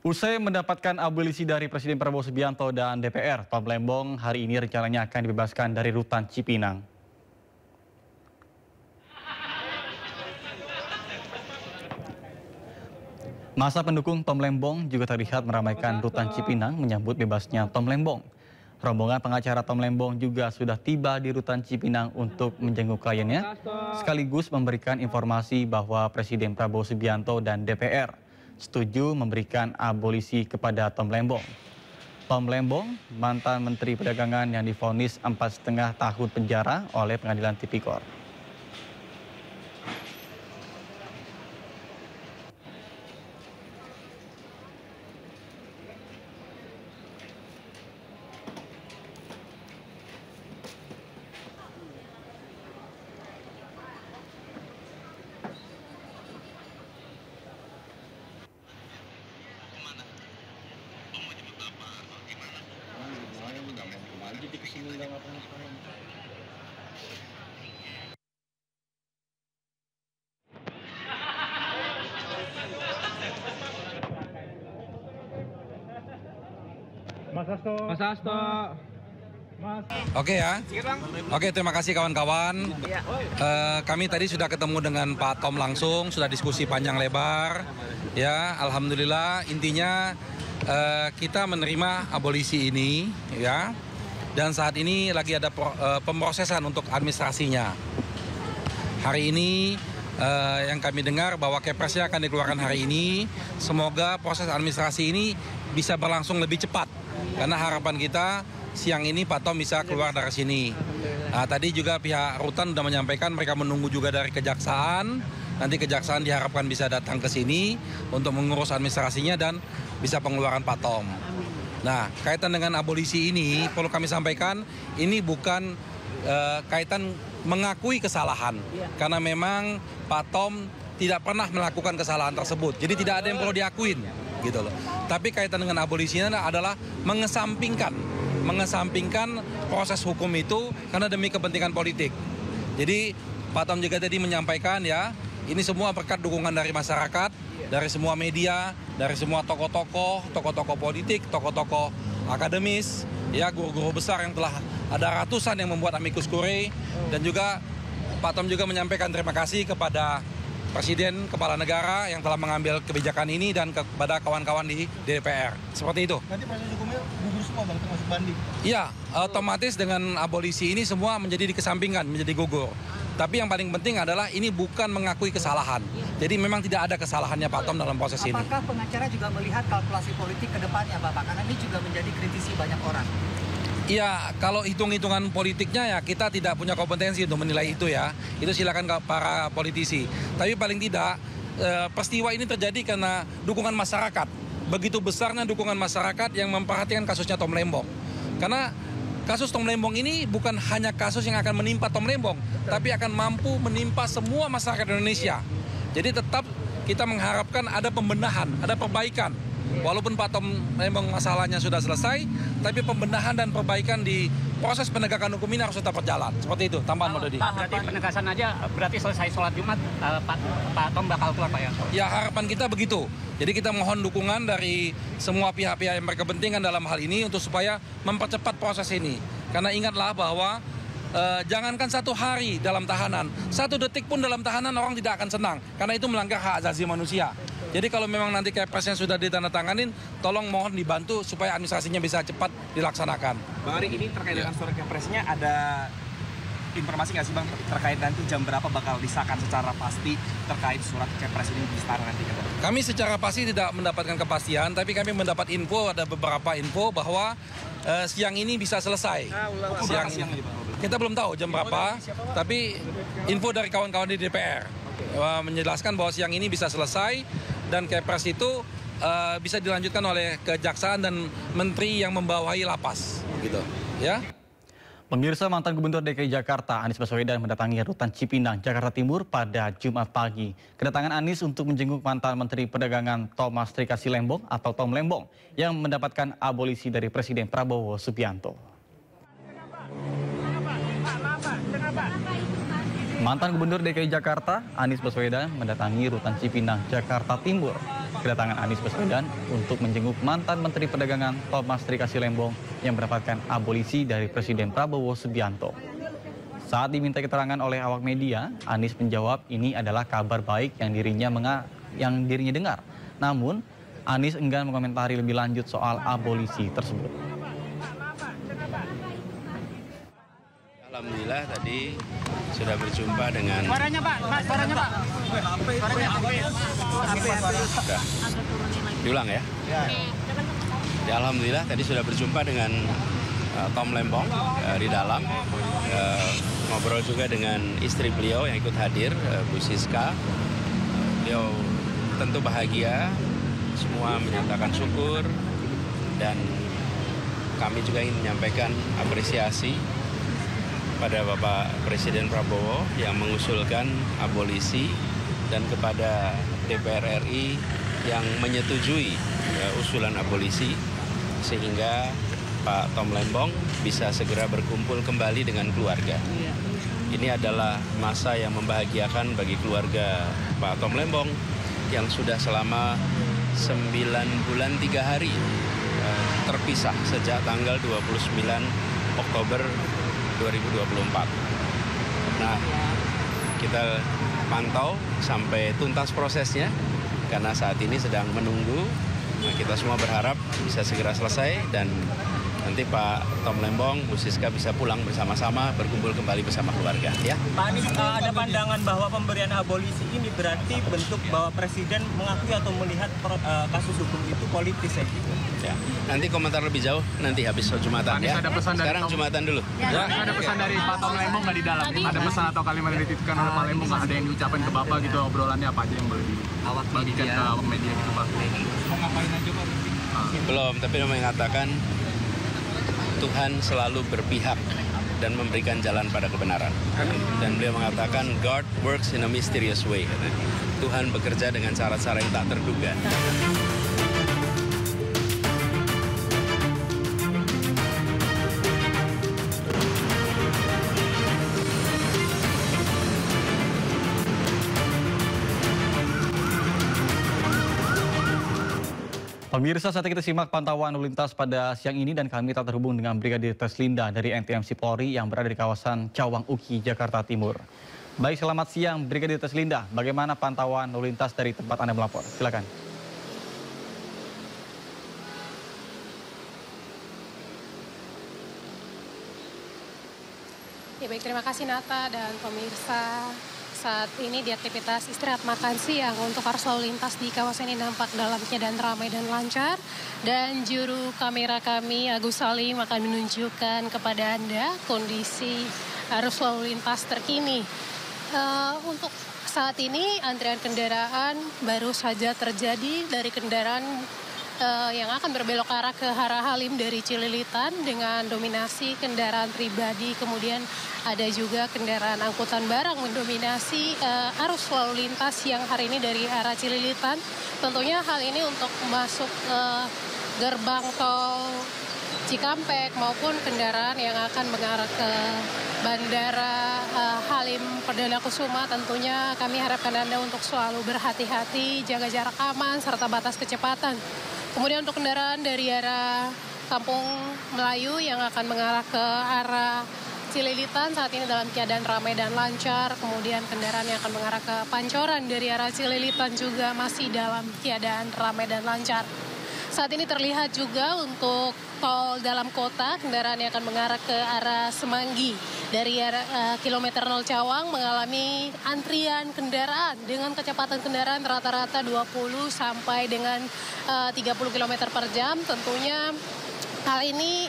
Usai mendapatkan abolisi dari Presiden Prabowo Subianto dan DPR, Tom Lembong hari ini rencananya akan dibebaskan dari rutan Cipinang. Masa pendukung Tom Lembong juga terlihat meramaikan rutan Cipinang menyambut bebasnya Tom Lembong. Rombongan pengacara Tom Lembong juga sudah tiba di rutan Cipinang untuk menjenguk kliennya, sekaligus memberikan informasi bahwa Presiden Prabowo Subianto dan DPR setuju memberikan abolisi kepada Tom Lembong. Tom Lembong, mantan Menteri Perdagangan yang divonis 4,5 tahun penjara oleh Pengadilan Tipikor. Mas Hasto. Oke ya, oke terima kasih kawan-kawan. Kami tadi sudah ketemu dengan Pak Tom langsung, sudah diskusi panjang lebar. Ya, alhamdulillah intinya kita menerima abolisi ini, ya. Dan saat ini lagi ada pemrosesan untuk administrasinya. Hari ini yang kami dengar bahwa Kepresnya akan dikeluarkan hari ini. Semoga proses administrasi ini bisa berlangsung lebih cepat. Karena harapan kita siang ini Pak Tom bisa keluar dari sini. Nah, tadi juga pihak rutan sudah menyampaikan mereka menunggu juga dari kejaksaan. Nanti kejaksaan diharapkan bisa datang ke sini untuk mengurus administrasinya dan bisa pengeluaran Pak Tom. Nah, kaitan dengan abolisi ini perlu kami sampaikan ini bukan kaitan mengakui kesalahan. Karena memang Pak Tom tidak pernah melakukan kesalahan tersebut. Jadi tidak ada yang perlu diakuin. Gitu loh. Tapi kaitan dengan abolisinya adalah mengesampingkan proses hukum itu karena demi kepentingan politik. Jadi Pak Tom juga tadi menyampaikan ya, ini semua berkat dukungan dari masyarakat, dari semua media, dari semua tokoh-tokoh politik, tokoh-tokoh akademis, ya guru-guru besar yang telah ada ratusan yang membuat amicus curiae, dan juga Pak Tom juga menyampaikan terima kasih kepada Presiden, Kepala Negara yang telah mengambil kebijakan ini dan kepada kawan-kawan di DPR. Seperti itu. Nanti proses hukumnya gugur semua Bang, termasuk banding? Iya, otomatis dengan abolisi ini semua menjadi dikesampingkan, menjadi gugur. Tapi yang paling penting adalah ini bukan mengakui kesalahan. Jadi memang tidak ada kesalahannya Pak Tom dalam proses ini. Apakah pengacara juga melihat kalkulasi politik ke depannya Bapak? Karena ini juga menjadi kritisi banyak orang. Iya, kalau hitung-hitungan politiknya ya kita tidak punya kompetensi untuk menilai itu ya. Itu silakan ke para politisi. Tapi paling tidak peristiwa ini terjadi karena dukungan masyarakat. Begitu besarnya dukungan masyarakat yang memperhatikan kasusnya Tom Lembong. Karena kasus Tom Lembong ini bukan hanya kasus yang akan menimpa Tom Lembong, tapi akan mampu menimpa semua masyarakat Indonesia. Jadi tetap kita mengharapkan ada pembenahan, ada perbaikan. Walaupun Pak Tom Lembong masalahnya sudah selesai, tapi pembenahan dan perbaikan di proses penegakan hukum ini harus tetap berjalan. Seperti itu, tambahan Pak Dodi. Berarti penegasan aja, berarti selesai sholat Jumat, Pak Tom bakal keluar Pak ya? Ya harapan kita begitu. Jadi kita mohon dukungan dari semua pihak-pihak yang berkepentingan dalam hal ini untuk supaya mempercepat proses ini. Karena ingatlah bahwa jangankan 1 hari dalam tahanan, 1 detik pun dalam tahanan orang tidak akan senang. Karena itu melanggar hak asasi manusia. Jadi kalau memang nanti Kepresnya sudah ditandatanganin, tolong mohon dibantu supaya administrasinya bisa cepat dilaksanakan. Bang Ari, ini terkait dengan surat Kepresnya ada informasi nggak sih Bang terkait nanti jam berapa bakal disahkan secara pasti terkait surat Kepres ini di istana nanti? Kami secara pasti tidak mendapatkan kepastian, tapi kami mendapat info, ada beberapa info bahwa siang ini bisa selesai. Siang ini. Kita belum tahu jam berapa, tapi info dari kawan-kawan di DPR menjelaskan bahwa siang ini bisa selesai dan Kepres itu bisa dilanjutkan oleh kejaksaan dan menteri yang membawahi lapas, gitu, ya. Pemirsa, mantan Gubernur DKI Jakarta Anies Baswedan mendatangi rutan Cipinang, Jakarta Timur pada Jumat pagi. Kedatangan Anies untuk menjenguk mantan Menteri Perdagangan Thomas Trikasi Lembong atau Tom Lembong yang mendapatkan abolisi dari Presiden Prabowo Subianto. Mantan Gubernur DKI Jakarta Anies Baswedan mendatangi rutan Cipinang, Jakarta Timur kedatangan Anies Baswedan untuk menjenguk mantan Menteri Perdagangan Thomas Trikasi Lembong yang mendapatkan abolisi dari Presiden Prabowo Subianto. Saat diminta keterangan oleh awak media, Anies menjawab ini adalah kabar baik yang dirinya dengar. Namun, Anies enggan mengomentari lebih lanjut soal abolisi tersebut. Alhamdulillah tadi sudah berjumpa dengan Suaranya Pak. Sudah. Diulang ya. Ya, alhamdulillah tadi sudah berjumpa dengan Tom Lembong di dalam, ngobrol juga dengan istri beliau yang ikut hadir, Bu Siska. Beliau tentu bahagia, semua menyatakan syukur, dan kami juga ingin menyampaikan apresiasi pada Bapak Presiden Prabowo yang mengusulkan abolisi dan kepada DPR RI yang menyetujui usulan abolisi sehingga Pak Tom Lembong bisa segera berkumpul kembali dengan keluarga. Ini adalah masa yang membahagiakan bagi keluarga Pak Tom Lembong yang sudah selama 9 bulan 3 hari terpisah sejak tanggal 29 Oktober 2024. Nah, kita pantau sampai tuntas prosesnya karena saat ini sedang menunggu. Nah, kita semua berharap bisa segera selesai dan nanti Pak Tom Lembong, Bu Siska bisa pulang bersama-sama, berkumpul kembali bersama keluarga. Ya. Pak Anies, ada pandangan bahwa pemberian abolisi ini berarti bentuk bahwa Presiden mengakui atau melihat kasus hukum itu politis ya gitu. Ya. Nanti komentar lebih jauh nanti habis Jumatan ya. Sekarang Jumatan dulu. Ya, ada pesan dari Pak Tom Lembong nggak di dalam? Ada pesan atau kalimat yang dititipkan oleh Pak Lembong nggak? Ada yang diucapkan ke Bapak gitu, obrolannya apa aja yang boleh dibagikan ke awak media gitu Pak? Mau ngapain aja Pak? Belum, tapi dia mengatakan Tuhan selalu berpihak dan memberikan jalan pada kebenaran. Dan beliau mengatakan God works in a mysterious way. Tuhan bekerja dengan cara-cara yang tak terduga. Pemirsa, saat kita simak pantauan lalu lintas pada siang ini dan kami telah terhubung dengan Brigadir Teslinda dari NTMC Polri yang berada di kawasan Cawang Uki, Jakarta Timur. Baik, selamat siang Brigadir Teslinda. Bagaimana pantauan lalu lintas dari tempat Anda melapor? Silakan. Ya baik, terima kasih Nata dan pemirsa. Saat ini di aktivitas istirahat makan siang untuk arus lalu lintas di kawasan ini nampak dalam keadaan ramai dan lancar. Dan juru kamera kami Agus Salim akan menunjukkan kepada Anda kondisi arus lalu lintas terkini. Untuk saat ini antrian kendaraan baru saja terjadi dari kendaraan yang akan berbelok arah ke arah Halim dari Cililitan dengan dominasi kendaraan pribadi, kemudian ada juga kendaraan angkutan barang mendominasi arus lalu lintas yang hari ini dari arah Cililitan. Tentunya hal ini untuk masuk gerbang tol Cikampek maupun kendaraan yang akan mengarah ke Bandara Halim Perdana Kusuma. Tentunya kami harapkan Anda untuk selalu berhati-hati, jaga jarak aman serta batas kecepatan. Kemudian untuk kendaraan dari arah Kampung Melayu yang akan mengarah ke arah Cililitan saat ini dalam keadaan ramai dan lancar. Kemudian kendaraan yang akan mengarah ke Pancoran dari arah Cililitan juga masih dalam keadaan ramai dan lancar. Saat ini terlihat juga untuk tol dalam kota, kendaraan yang akan mengarah ke arah Semanggi dari arah kilometer 0 Cawang mengalami antrian kendaraan dengan kecepatan kendaraan rata-rata 20 sampai dengan 30 km per jam. Tentunya hal ini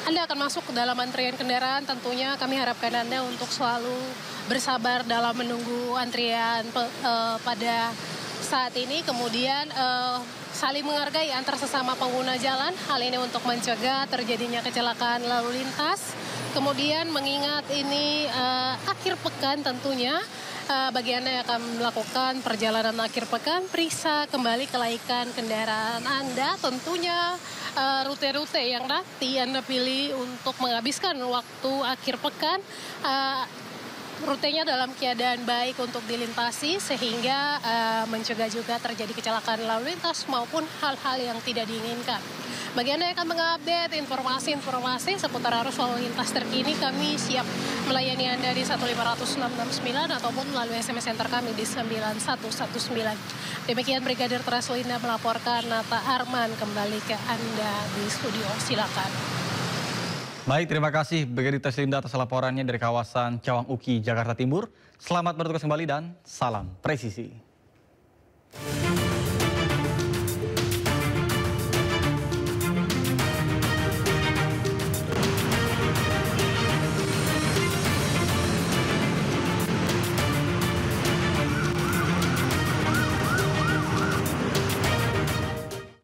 Anda akan masuk ke dalam antrian kendaraan. Tentunya kami harapkan Anda untuk selalu bersabar dalam menunggu antrian pada saat ini. Kemudian saling menghargai antar sesama pengguna jalan. Hal ini untuk mencegah terjadinya kecelakaan lalu lintas. Kemudian mengingat ini akhir pekan tentunya bagi Anda yang akan melakukan perjalanan akhir pekan, periksa kembali kelaikan kendaraan Anda. Tentunya rute-rute yang nanti Anda pilih untuk menghabiskan waktu akhir pekan rutenya dalam keadaan baik untuk dilintasi sehingga mencegah juga terjadi kecelakaan lalu lintas maupun hal-hal yang tidak diinginkan. Bagi Anda yang akan mengupdate informasi-informasi seputar arus lalu lintas terkini, kami siap melayani Anda di 15669 ataupun melalui SMS center kami di 9119. Demikian Brigadir Treslinda melaporkan, Nata Arman kembali ke Anda di studio. Silakan. Baik, terima kasih Brigadir Treslinda atas laporannya dari kawasan Cawang Uki, Jakarta Timur. Selamat bertugas kembali dan salam presisi.